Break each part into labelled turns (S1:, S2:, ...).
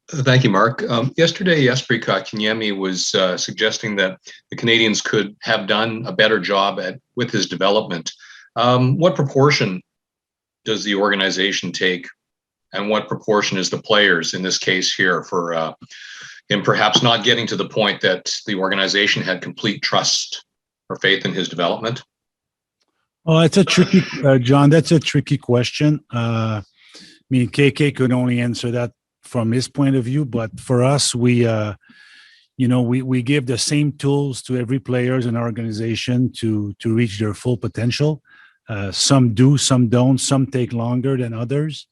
S1: Thank you, Mark. Yesterday, Jesperi Kotkaniemi was suggesting that the Canadians could have done a better job with his development. What proportion does the organization take, and what proportion is the players in this case here for him perhaps not getting to the point that the organization had complete trust or faith in his development?
S2: Well, it's a tricky, John. That's a tricky question. I mean, KK could only answer that from his point of view, but for us, we give the same tools to every players in our organization to reach their full potential. Some do, some don't. Some take longer than others.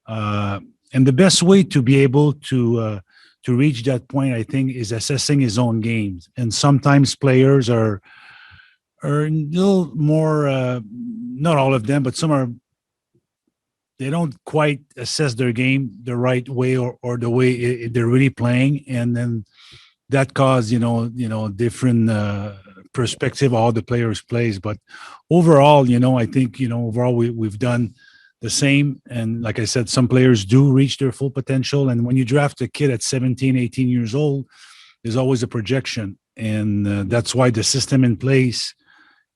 S2: And the best way to be able to reach that point, I think, is assessing his own games. And sometimes players are a little more, not all of them, but some they don't quite assess their game the right way or the way they're really playing. And then that causes, different perspective all the players plays. But overall, I think, overall we've done the same. And like I said, some players do reach their full potential. And when you draft a kid at 17, 18 years old, there's always a projection. And that's why the system in place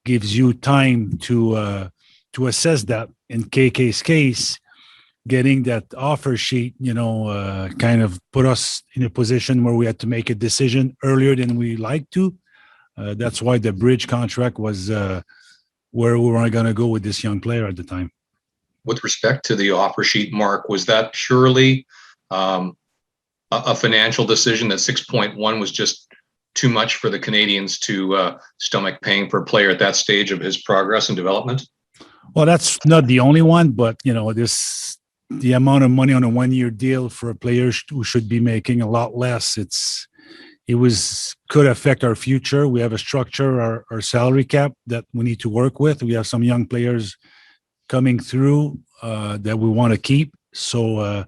S2: gives you time to assess that. In KK's case, getting that offer sheet, kind of put us in a position where we had to make a decision earlier than we like to. That's why the bridge contract was where we were going to go with this young player at the time.
S1: With respect to the offer sheet, Mark, was that purely a financial decision that 6.1 was just too much for the Canadians to stomach paying for a player at that stage of his progress and development?
S2: Well, that's not the only one, but the amount of money on a one-year deal for a player who should be making a lot less, could affect our future. We have a structure, our salary cap that we need to work with. We have some young players coming through that we want to keep. So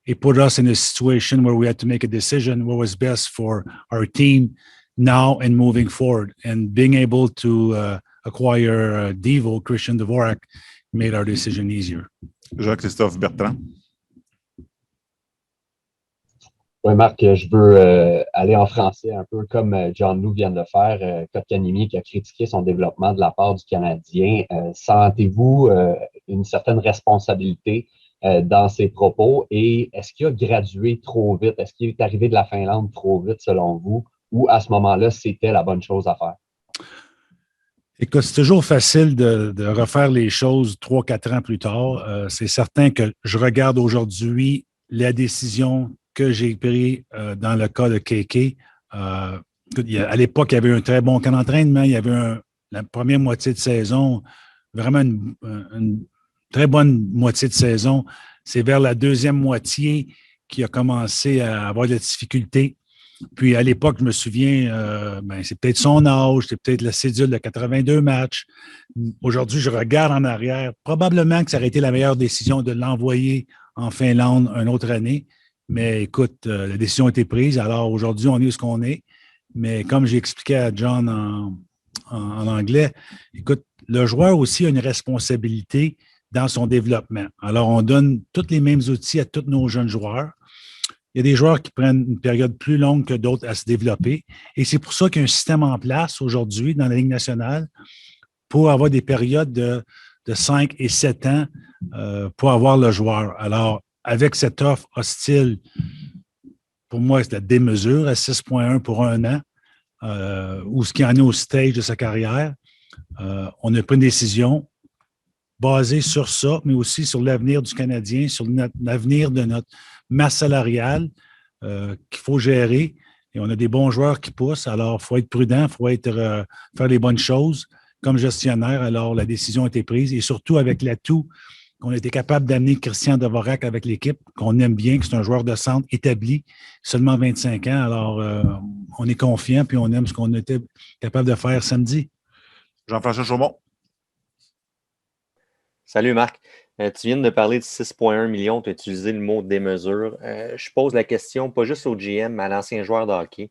S2: it put us in a situation where we had to make a decision what was best for our team now and moving forward. And being able to acquire Christian Dvorak made our decision easier.
S3: Jean-Christophe Bertrand.
S4: Oui, Marc, je veux aller en français un peu comme John Lou vient de faire. Kotkaniemi qui a critiqué son développement de la part du Canadien. Sentez-vous une certaine responsabilité dans ses propos et est-ce qu'il a gradué trop vite? Est-ce qu'il est arrivé de la Finlande trop vite selon vous ou à ce moment-là, c'était la bonne chose à faire?
S2: Écoute, c'est toujours facile de refaire les choses 3-4 ans plus tard. C'est certain que je regarde aujourd'hui la décision que j'ai prise dans le cas de KK. À l'époque, il y avait un très bon camp d'entraînement. Il y avait la première moitié de saison, vraiment une très bonne moitié de saison. C'est vers la deuxième moitié qu'il a commencé à avoir de la difficulté. Puis à l'époque, je me souviens, c'est peut-être son âge, c'est peut-être la cédule de 82 matchs. Aujourd'hui, je regarde en arrière. Probablement que ça aurait été la meilleure décision de l'envoyer en Finlande une autre année. Mais écoute, la décision a été prise. Alors aujourd'hui, on est où ce qu'on est. Mais comme j'ai expliqué à John en anglais, écoute, le joueur aussi a une responsabilité dans son développement. Alors, on donne tous les mêmes outils à tous nos jeunes joueurs. Il y a des joueurs qui prennent une période plus longue que d'autres à se développer. Et c'est pour ça qu'il y a un système en place aujourd'hui dans la Ligue nationale pour avoir des périodes de 5 et 7 ans pour avoir le joueur. Alors, avec cette offre hostile, pour moi, c'est la démesure à 6,1 pour un an, ou ce qui en est au stage de sa carrière. On a pris une décision basée sur ça, mais aussi sur l'avenir du Canadien, sur l'avenir de notre masse salariale qu'il faut gérer. Et on a des bons joueurs qui poussent. Alors, il faut être prudent, il faut faire les bonnes choses comme gestionnaire. Alors, la décision a été prise et surtout avec l'atout qu'on a été capable d'amener Christian Dvorak avec l'équipe, qu'on aime bien, que c'est un joueur de centre établi, seulement 25 ans. Alors, on est confiant puis on aime ce qu'on était capable de faire samedi.
S3: Jean-François Chaumont.
S5: Salut Marc. Tu viens de parler de 6,1 millions, tu as utilisé le mot démesure. Je pose la question pas juste au GM, mais à l'ancien joueur de hockey.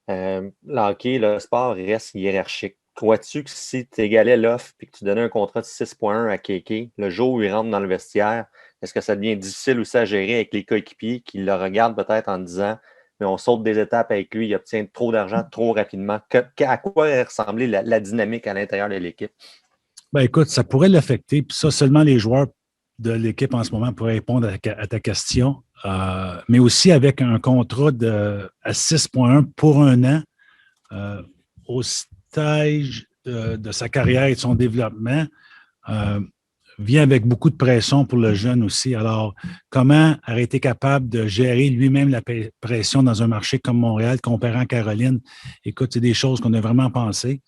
S5: Le hockey, le sport reste hiérarchique. Crois-tu que si tu égalais l'offre et que tu donnais un contrat de 6,1 à KK, le jour où il rentre dans le vestiaire, est-ce que ça devient difficile aussi à gérer avec les coéquipiers qui le regardent peut-être en disant mais on saute des étapes avec lui, il obtient trop d'argent trop rapidement. À quoi ressemblait la dynamique à l'intérieur de l'équipe?
S2: Ben écoute, ça pourrait l'affecter. Puis ça, seulement les joueurs de l'équipe en ce moment pourraient répondre à ta question. Mais aussi avec un contrat à 6,1 pour un an au stage de sa carrière et de son développement. Vient avec beaucoup de pression pour le jeune aussi. Alors, comment a été capable de gérer lui-même la pression dans un marché comme Montréal, comparant Caroline? Écoute, c'est des choses qu'on a vraiment pensées.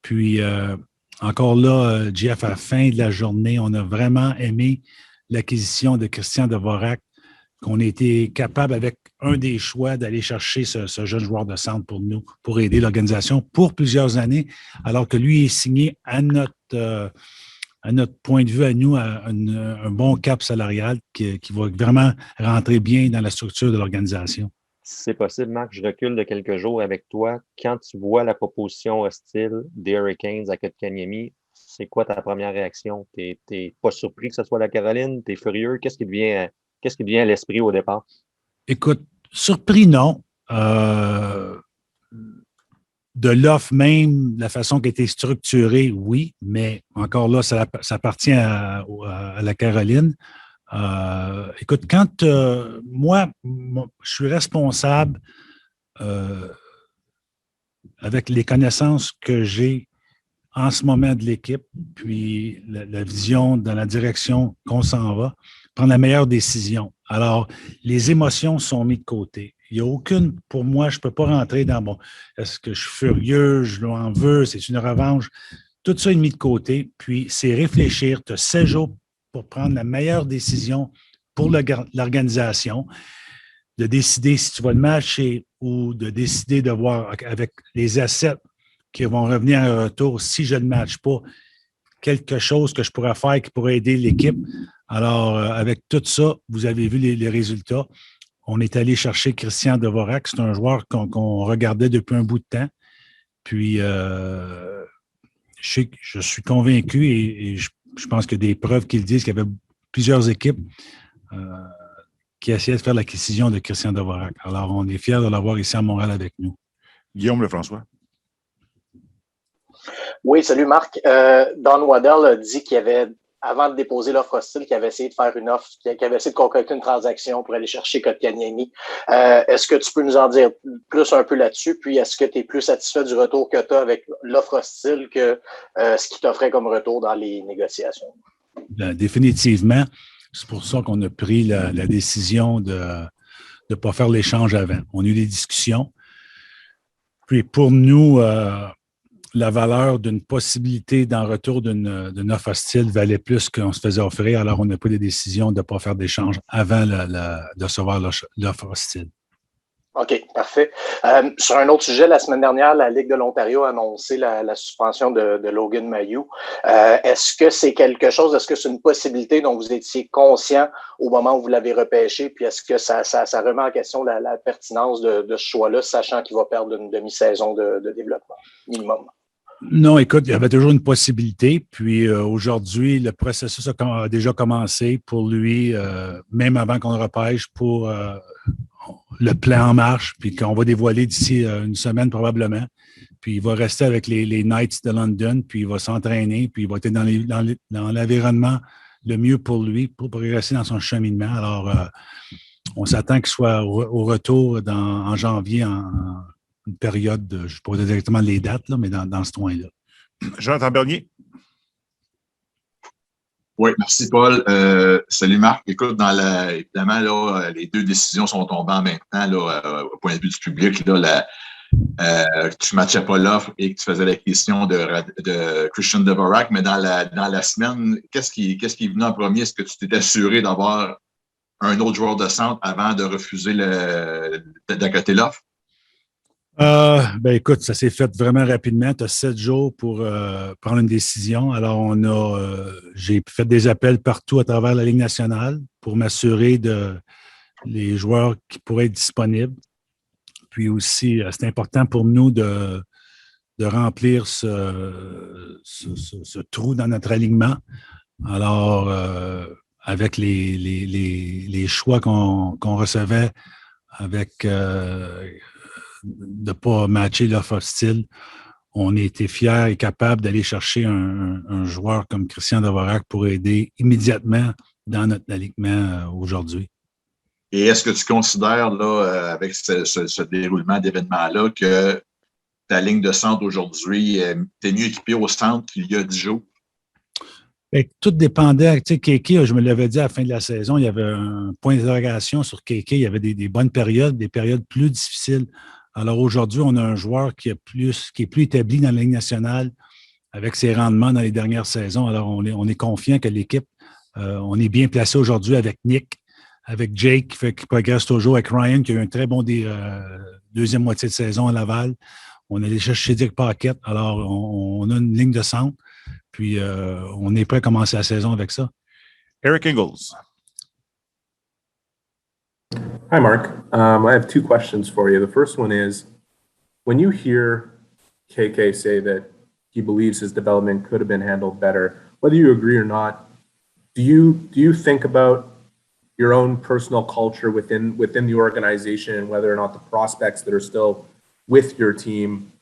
S2: Puis, encore là, Jeff, à la fin de la journée, on a vraiment aimé l'acquisition de Christian Dvorak, qu'on a été capable, avec un des choix, d'aller chercher ce jeune joueur de centre pour nous, pour aider l'organisation pour plusieurs années, alors que lui est signé à notre point de vue, à nous, un bon cap salarial qui va vraiment rentrer bien dans la structure de l'organisation.
S5: Si c'est possible, Marc, je recule de quelques jours avec toi. Quand tu vois la proposition hostile des Hurricanes à Kotkaniemi, c'est quoi ta première réaction? T'es pas surpris que ce soit la Caroline? T'es furieux? Qu'est-ce qui te vient à l'esprit au départ?
S2: Écoute, surpris, non. De l'offre même, la façon qui a été structurée, oui, mais encore là, ça appartient à la Caroline. Écoute, quand moi, je suis responsable avec les connaissances que j'ai en ce moment de l'équipe, puis la vision dans la direction qu'on s'en va, prendre la meilleure décision. Alors, les émotions sont mises de côté. Il n'y a aucune, pour moi, je ne peux pas rentrer dans, bon, est-ce que je suis furieux, je l'en veux, c'est une revanche. Tout ça est mis de côté, puis c'est réfléchir, tu as 16 jours pour prendre la meilleure décision pour l'organisation, de décider si tu vas le matcher ou de décider de voir avec les assets qui vont revenir en retour, si je ne le matche pas, quelque chose que je pourrais faire qui pourrait aider l'équipe. Alors, avec tout ça, vous avez vu les résultats. On est allé chercher Christian Dvorak. C'est un joueur qu'on regardait depuis un bout de temps. Puis, je suis convaincu et je pense qu'il y a des preuves qui le disent qu'il y avait plusieurs équipes qui essayaient de faire l'acquisition de Christian Dvorak. Alors, on est fiers de l'avoir ici à Montréal avec nous.
S3: Guillaume Lefrançois.
S6: Oui, salut Marc. Don Waddell a dit qu'il avait, avant de déposer l'offre hostile, qu'il avait essayé de faire une offre, qu'il avait essayé de concocter une transaction pour aller chercher Kotkaniemi. Est-ce que tu peux nous en dire plus un peu là-dessus? Puis est-ce que tu es plus satisfait du retour que tu as avec l'offre hostile que ce qu'il t'offrait comme retour dans les négociations?
S2: Bien, définitivement. C'est pour ça qu'on a pris la décision de ne pas faire l'échange avant. On a eu des discussions. Puis pour nous, la valeur d'une possibilité d'en retour d'une offre hostile valait plus qu'on se faisait offrir. Alors, on a pris la décision de ne pas faire d'échange avant de recevoir l'offre hostile.
S6: OK, parfait. Sur un autre sujet, la semaine dernière, la Ligue de l'Ontario a annoncé la suspension de Logan Mailloux. Est-ce que c'est quelque chose, est-ce que c'est une possibilité dont vous étiez conscient au moment où vous l'avez repêché? Puis est-ce que ça remet en question la pertinence de ce choix-là, sachant qu'il va perdre une demi-saison de développement minimum?
S2: Non, écoute, il y avait toujours une possibilité. Puis aujourd'hui, le processus a déjà commencé pour lui, même avant qu'on le repêche, pour le plan en marche, puis qu'on va dévoiler d'ici une semaine probablement. Puis il va rester avec les Knights de London, puis il va s'entraîner, puis il va être dans l'environnement le mieux pour lui, pour progresser dans son cheminement. Alors, on s'attend qu'il soit au retour en janvier, en une période, je ne sais pas exactement les dates, là, mais dans ce coin-là.
S3: Jonathan Bernier.
S7: Oui, merci Paul. Salut Marc. Écoute, évidemment, là, les deux décisions sont tombées en même temps là, au point de vue du public. Là, tu ne matchais pas l'offre et que tu faisais l'acquisition de Christian Dvorak, mais dans la semaine, qu'est-ce qui est venu en premier? Est-ce que tu t'es assuré d'avoir un autre joueur de centre avant de refuser d'accoter l'offre?
S2: Ben écoute, ça s'est fait vraiment rapidement. Tu as 7 jours pour prendre une décision. Alors, j'ai fait des appels partout à travers la Ligue nationale pour m'assurer les joueurs qui pourraient être disponibles. Puis aussi, c'est important pour nous de remplir ce trou dans notre alignement. Alors, avec les choix qu'on recevait, avec de ne pas matcher l'offre style, on a été fiers et capables d'aller chercher un joueur comme Christian Dvorak pour aider immédiatement dans notre alignement aujourd'hui.
S7: Et est-ce que tu considères, là, avec ce déroulement d'événements-là, que ta ligne de centre aujourd'hui, tu es mieux équipé au centre qu'il y a 10 jours?
S2: Bien, tout dépendait. Tu sais, Kéké, je me l'avais dit à la fin de la saison, il y avait un point d'interrogation sur Kéké. Il y avait des bonnes périodes, des périodes plus difficiles. Alors aujourd'hui, on a un joueur qui est plus établi dans la Ligue nationale avec ses rendements dans les dernières saisons. Alors, on est confiant que l'équipe, on est bien placé aujourd'hui avec Nick, avec Jake qui progresse toujours, avec Ryan qui a eu un très bon deuxième moitié de saison à Laval. On est allé chercher Dick Paquette. Alors, on a une ligne de centre. Puis, on est prêt à commencer la saison avec ça.
S3: Eric Ingles.
S8: Hi, Mark. I have two questions for you. The first one is, when you hear KK say that he believes his development could have been handled better, whether you agree or not, do you think about your own personal culture within the organization and whether or not the prospects that are still with your team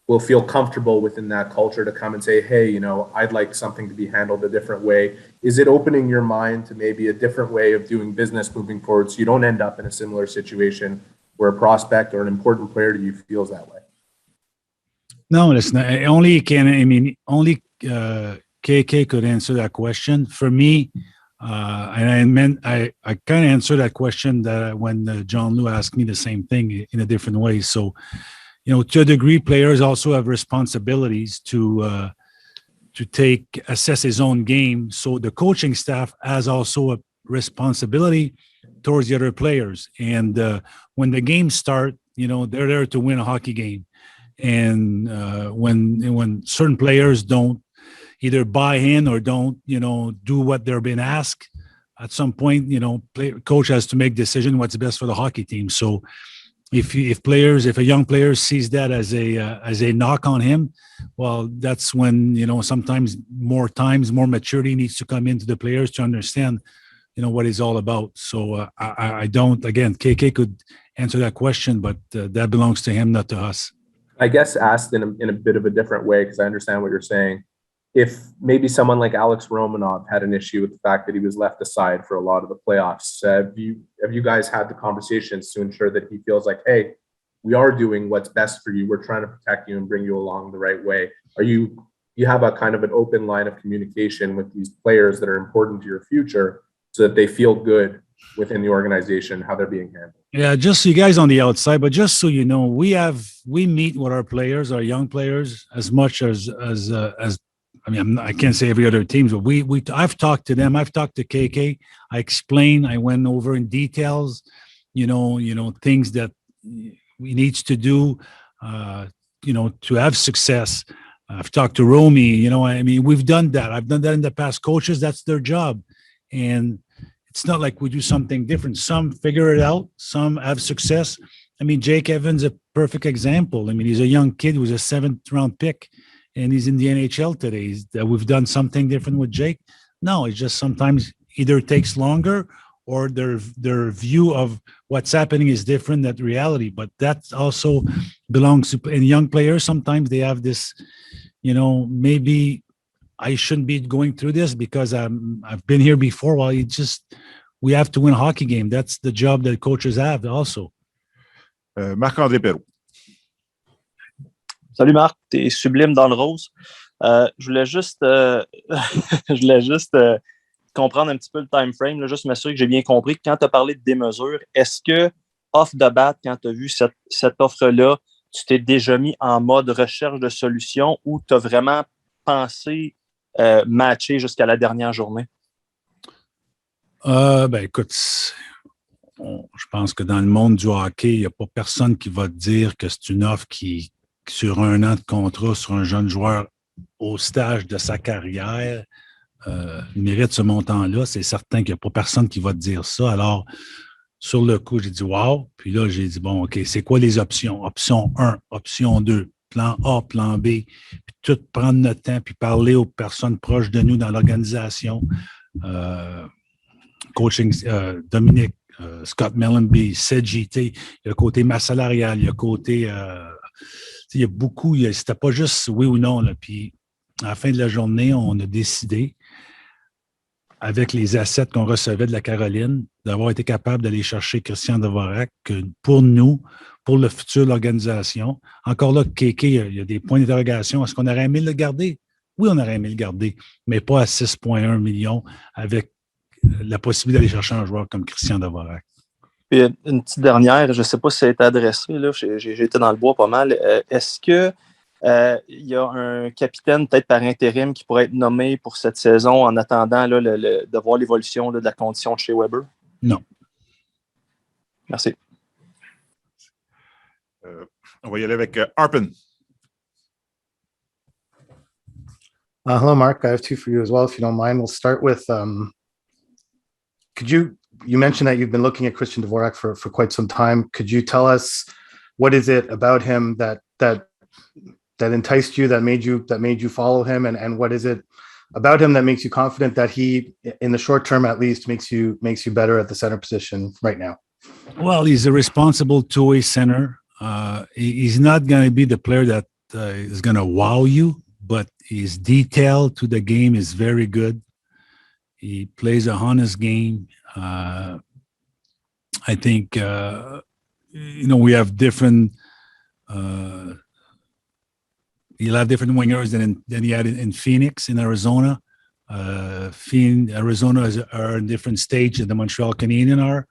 S8: will feel comfortable within that culture to come and say, hey, you know, I'd like something to be handled a different way? Is it opening your mind to maybe a different way of doing business moving forward so you don't end up in a similar situation where a prospect or an important player to you feels that way?
S2: No, listen, only KK could answer that question. For me, and I kind of answered that question that when John Lou asked me the same thing in a different way. So, you know, to a degree, players also have responsibilities to assess his own game. So the coaching staff has also a responsibility towards the other players. And when the games start, you know, they're there to win a hockey game. And when certain players don't either buy in or don't, you know, do what they're being asked, at some point, you know, coach has to make decision what's best for the hockey team. So if a young player sees that as a knock on him, well, that's when, you know, sometimes more maturity needs to come into the players to understand, you know, what it's all about. So I don't, again, KK could answer that question, but that belongs to him, not to us.
S8: I guess asked in a bit of a different way, because I understand what you're saying. If maybe someone like Alex Romanov had an issue with the fact that he was left aside for a lot of the playoffs, have you guys had the conversations to ensure that he feels like, hey, we are doing what's best for you. We're trying to protect you and bring you along the right way. You have a kind of an open line of communication with these players that are important to your future so that they feel good within the organization, how they're being handled?
S2: Yeah, just so you guys on the outside, but just so you know, we meet with our players, our young players, as much as I mean, I can't say every other team, but I've talked to them. I've talked to KK. I explained. I went over in details, you know, things that we needs to do, you know, to have success. I've talked to Romy. You know, I mean, we've done that. I've done that in the past. Coaches, that's their job, and it's not like we do something different. Some figure it out. Some have success. I mean, Jake Evans, a perfect example. I mean, he's a young kid who was a 7th-round pick. And he's in the NHL today. We've done something different with Jake. No, it's just sometimes either it takes longer or their view of what's happening is different than reality. But that also belongs to and young players. Sometimes they have this, you know, maybe I shouldn't be going through this because I've been here before. Well, we have to win a hockey game. That's the job that coaches have also.
S3: Marc-André Perrault.
S9: Salut Marc, t'es sublime dans le rose. Je voulais juste, comprendre un petit peu le time frame, là, juste m'assurer que j'ai bien compris. Quand tu as parlé de démesure, est-ce que off the bat, quand tu as vu cette offre-là, tu t'es déjà mis en mode recherche de solutions ou tu as vraiment pensé matcher jusqu'à la dernière journée?
S2: Ben écoute, je pense que dans le monde du hockey, il n'y a pas personne qui va te dire que c'est une offre qui sur un an de contrat sur un jeune joueur au stage de sa carrière mérite ce montant-là. C'est certain qu'il n'y a pas personne qui va te dire ça. Alors, sur le coup, j'ai dit « wow ». Puis là, j'ai dit « bon, OK, c'est quoi les options? Option 1, option 2, plan A, plan B. » Puis tout prendre notre temps, puis parler aux personnes proches de nous dans l'organisation. coaching Dominique, Scott Mellenby, Sid JT, il y a le côté masse salariale, il y a le côté... il y a beaucoup, c'était pas juste oui ou non. Là. Puis à la fin de la journée, on a décidé, avec les assets qu'on recevait de la Caroline, d'avoir été capable d'aller chercher Christian Dvorak, que pour nous, pour le futur de l'organisation, encore là, KK, il y a des points d'interrogation. Est-ce qu'on aurait aimé le garder? Oui, on aurait aimé le garder, mais pas à 6,1 millions avec la possibilité d'aller chercher un joueur comme Christian Dvorak.
S9: Puis une petite dernière, je ne sais pas si ça a été adressé, là, j'ai été dans le bois pas mal. Est-ce que il y a un capitaine, peut-être par intérim, qui pourrait être nommé pour cette saison en attendant là, de voir l'évolution de la condition de chez Weber?
S2: Non.
S9: Merci.
S3: On va y aller avec Arpin.
S10: Hello, Mark. I have two for you as well, if you don't mind. We'll start with, you mentioned that you've been looking at Christian Dvorak for quite some time. Could you tell us what is it about him that enticed you, that made you follow him, and what is it about him that makes you confident that he, in the short term at least, makes you better at the center position right now?
S2: Well, he's a responsible two-way center. He's not going to be the player that is going to wow you, but his detail to the game is very good. He plays a honest game. I think, we have different, he'll have different wingers than he had in Phoenix, in Arizona. Arizona are in a different stage than the Montreal Canadiens are.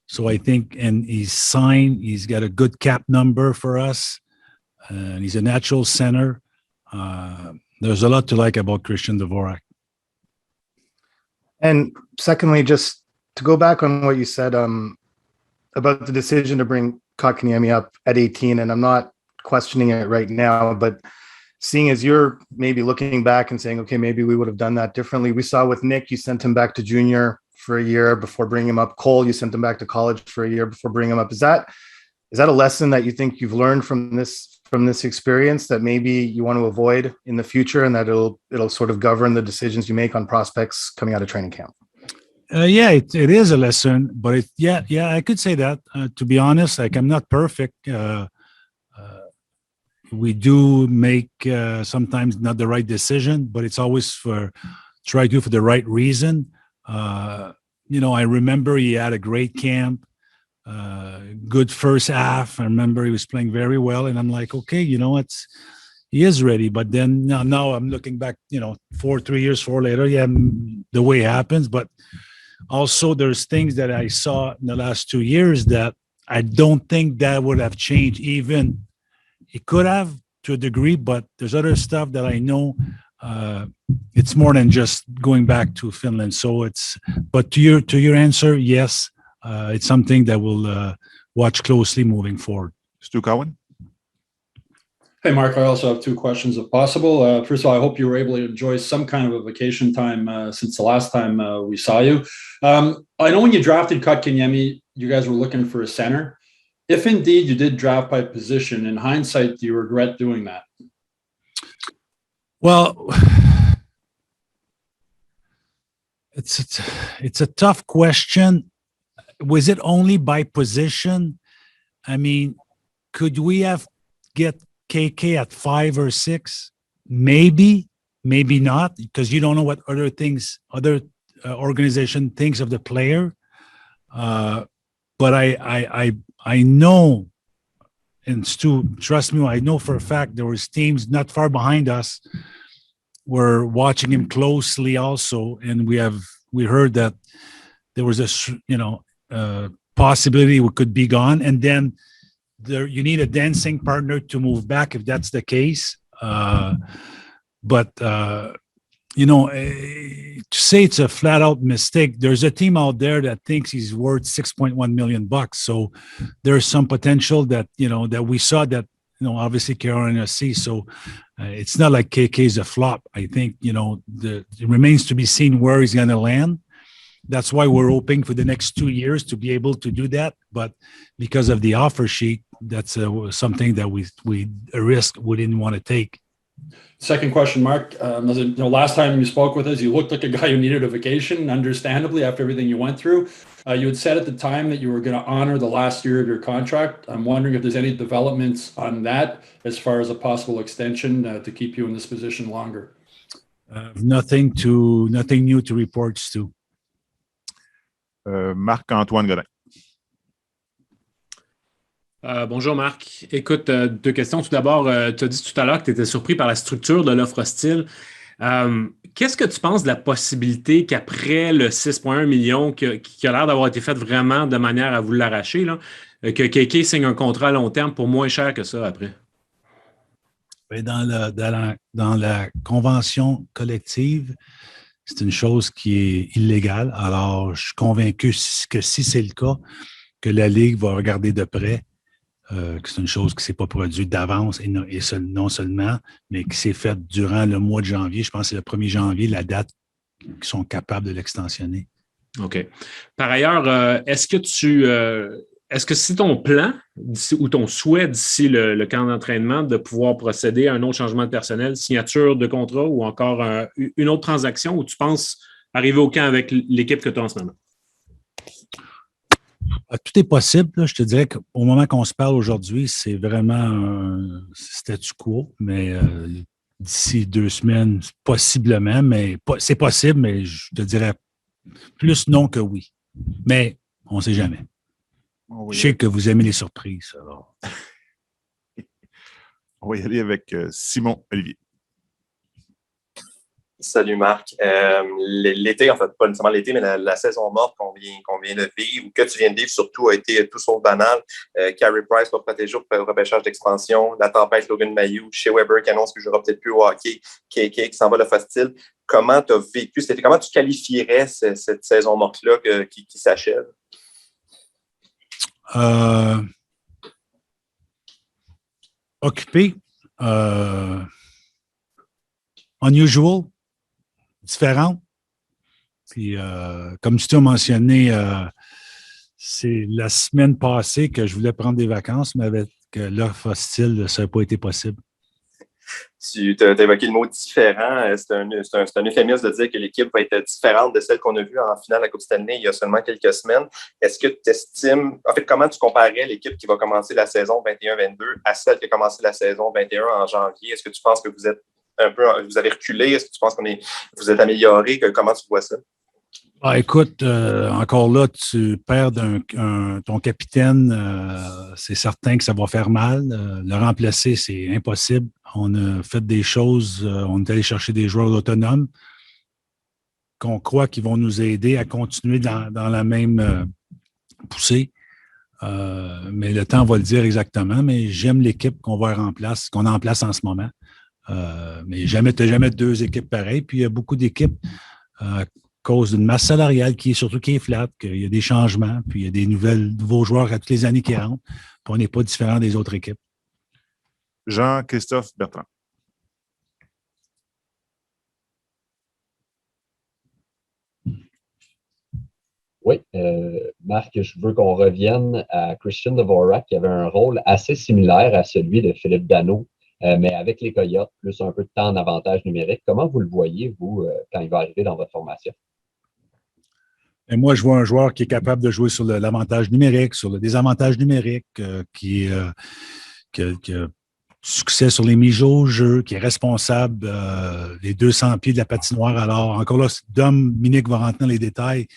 S2: So I think, and he's got a good cap number for us. And he's a natural center. There's a lot to like about Christian Dvorak.
S10: And secondly, just to go back on what you said about the decision to bring Kotkaniemi up at 18, and I'm not questioning it right now, but seeing as you're maybe looking back and saying, okay, maybe we would have done that differently. We saw with Nick, you sent him back to junior for a year before bringing him up. Cole, you sent him back to college for a year before bringing him up. Is that a lesson that you think you've learned from this experience that maybe you want to avoid in the future, and that it'll sort of govern the decisions you make on prospects coming out of training camp?
S2: Yeah, it is a lesson, but I could say that. To be honest, like, I'm not perfect. We do make sometimes not the right decision, but it's always try to do for the right reason. I remember he had a great camp, good first half. I remember he was playing very well, and I'm like, okay, he is ready. But then now I'm looking back, 3 years later, the way it happens. But also there's things that I saw in the last 2 years that I don't think that would have changed. Even it could have to a degree, but there's other stuff that I know. It's more than just going back to Finland. But to your answer, yes, it's something that we'll watch closely moving forward.
S3: Stu Cowan.
S11: Hey, Mark, I also have two questions if possible. First of all, I hope you were able to enjoy some kind of a vacation time since the last time we saw you. I know when you drafted Kotkaniemi, you guys were looking for a center. If indeed you did draft by position, in hindsight, do you regret doing that?
S2: Well, it's a tough question. Was it only by position? I mean, could we have get KK at 5 or 6? Maybe not, because you don't know what other organization thinks of the player. But I know, and Stu, trust me, I know for a fact there was teams not far behind us were watching him closely also, and we heard that there was a possibility we could be gone, and then you need a dancing partner to move back if that's the case. But to say it's a flat out mistake, there's a team out there that thinks he's worth $6.1 million. So there's some potential that we saw that obviously Carolina sees. So it's not like KK is a flop. I think it remains to be seen where he's going to land. That's why we're hoping for the next 2 years to be able to do that. But because of the offer sheet, that's something that a risk we didn't want to take.
S11: Second question, Mark. Last time you spoke with us, you looked like a guy who needed a vacation, understandably, after everything you went through. You had said at the time that you were going to honor the last year of your contract. I'm wondering if there's any developments on that as far as a possible extension to keep you in this position longer.
S2: Nothing new to report, Stu.
S3: Marc-Antoine Godin.
S12: Bonjour Marc. Écoute, deux questions. Tout d'abord, tu as dit tout à l'heure que tu étais surpris par la structure de l'offre hostile. Qu'est-ce que tu penses de la possibilité qu'après le 6,1 million qui a l'air d'avoir été fait vraiment de manière à vous l'arracher, là, que KK signe un contrat à long terme pour moins cher que ça après?
S2: Dans la convention collective, c'est une chose qui est illégale. Alors, je suis convaincu que si c'est le cas, que la Ligue va regarder de près que c'est une chose qui ne s'est pas produite d'avance et non seulement, mais qui s'est faite durant le mois de janvier. Je pense que c'est le 1er janvier, la date qu'ils sont capables de l'extensionner.
S12: OK. Par ailleurs, est-ce que c'est ton plan ou ton souhait d'ici le camp d'entraînement de pouvoir procéder à un autre changement de personnel, signature de contrat ou encore une autre transaction où tu penses arriver au camp avec l'équipe que tu as en ce moment?
S2: Tout est possible. Là. Je te dirais qu'au moment qu'on se parle aujourd'hui, c'est vraiment un statu quo, mais d'ici 2 semaines, possiblement, mais c'est possible, mais je te dirais plus non que oui. Mais on ne sait jamais. Je sais que vous aimez les surprises. Alors.
S3: On va y aller avec Simon Olivier.
S13: Salut Marc. L'été, en fait, pas nécessairement l'été, mais la saison morte qu'on vient de vivre, ou que tu viens de vivre surtout, a été tout sauf banal. Carey Price va protéger au repêchage d'expansion, la tempête Logan Mailloux, Shea Weber qui annonce que je ne jouera peut-être plus au hockey, KK qui s'en va le hostile. Comment tu as vécu? Comment tu qualifierais cette saison morte-là qui s'achève?
S2: Occupé. Unusual. Différent. Puis, comme tu t'as mentionné, c'est la semaine passée que je voulais prendre des vacances, mais avec l'offre hostile, ça n'a pas été possible.
S13: Tu as évoqué le mot différent. C'est un euphémisme de dire que l'équipe va être différente de celle qu'on a vue en finale à la Coupe Stanley il y a seulement quelques semaines. Est-ce que tu estimes, en fait, comment tu comparais l'équipe qui va commencer la saison 21-22 à celle qui a commencé la saison 21 en janvier? Est-ce que tu penses que vous êtes vous avez reculé? Est-ce que tu penses vous êtes amélioré? Comment tu vois ça?
S2: Écoute, encore là, tu perds ton capitaine. C'est certain que ça va faire mal. Le remplacer, c'est impossible. On a fait des choses. On est allé chercher des joueurs autonomes qu'on croit qu'ils vont nous aider à continuer dans la même poussée. Mais le temps va le dire exactement. Mais j'aime l'équipe qu'on a en place en ce moment. Mais tu n'as jamais 2 équipes pareilles. Puis il y a beaucoup d'équipes à cause d'une masse salariale qui est flat, qu'il y a des changements, puis il y a des nouveaux joueurs à toutes les années qui rentrent. Puis on n'est pas différent des autres équipes.
S3: Jean-Christophe Bertrand.
S4: Oui, Marc, je veux qu'on revienne à Christian Dvorak, qui avait un rôle assez similaire à celui de Philippe Danault. Mais avec les Coyotes, plus un peu de temps en avantage numérique. Comment vous le voyez, vous, quand il va arriver dans votre formation?
S2: Et moi, je vois un joueur qui est capable de jouer sur l'avantage numérique, sur le désavantage numérique, qui a succès sur les mises au jeu, qui est responsable des 200 pieds de la patinoire. Alors, encore là, Dominique va rentrer dans les détails,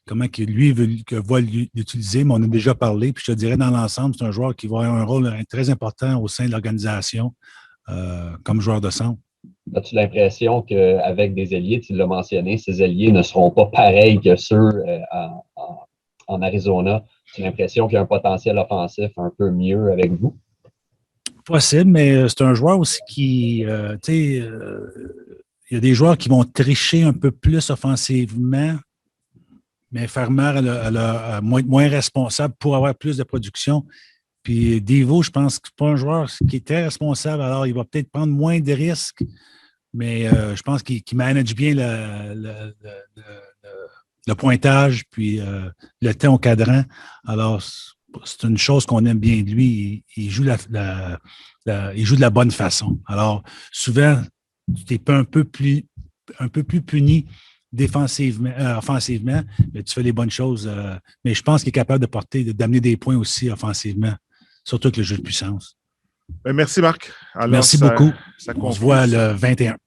S2: comment lui va l'utiliser, mais on a déjà parlé. Puis je te dirais, dans l'ensemble, c'est un joueur qui va avoir un rôle très important au sein de l'organisation comme joueur de centre.
S4: As-tu l'impression qu'avec des ailiers, tu l'as mentionné, ces ailiers ne seront pas pareils que ceux en Arizona? As-tu l'impression qu'il y a un potentiel offensif un peu mieux avec vous?
S2: Possible, mais c'est un joueur aussi qui, il y a des joueurs qui vont tricher un peu plus offensivement, mais Farmer a moins responsable pour avoir plus de production. Puis Devo, je pense que c'est pas un joueur qui est très responsable, alors il va peut-être prendre moins de risques, mais je pense qu'il manage bien le pointage, puis le temps au cadran. Alors, c'est une chose qu'on aime bien de lui. Il joue il joue de la bonne façon. Alors, souvent, tu es un peu plus puni défensivement, offensivement, mais tu fais les bonnes choses. Mais je pense qu'il est capable d'amener des points aussi offensivement, surtout avec le jeu de puissance.
S3: Merci, Marc. Alors,
S2: merci beaucoup.
S3: Ça
S2: On se voit le 21.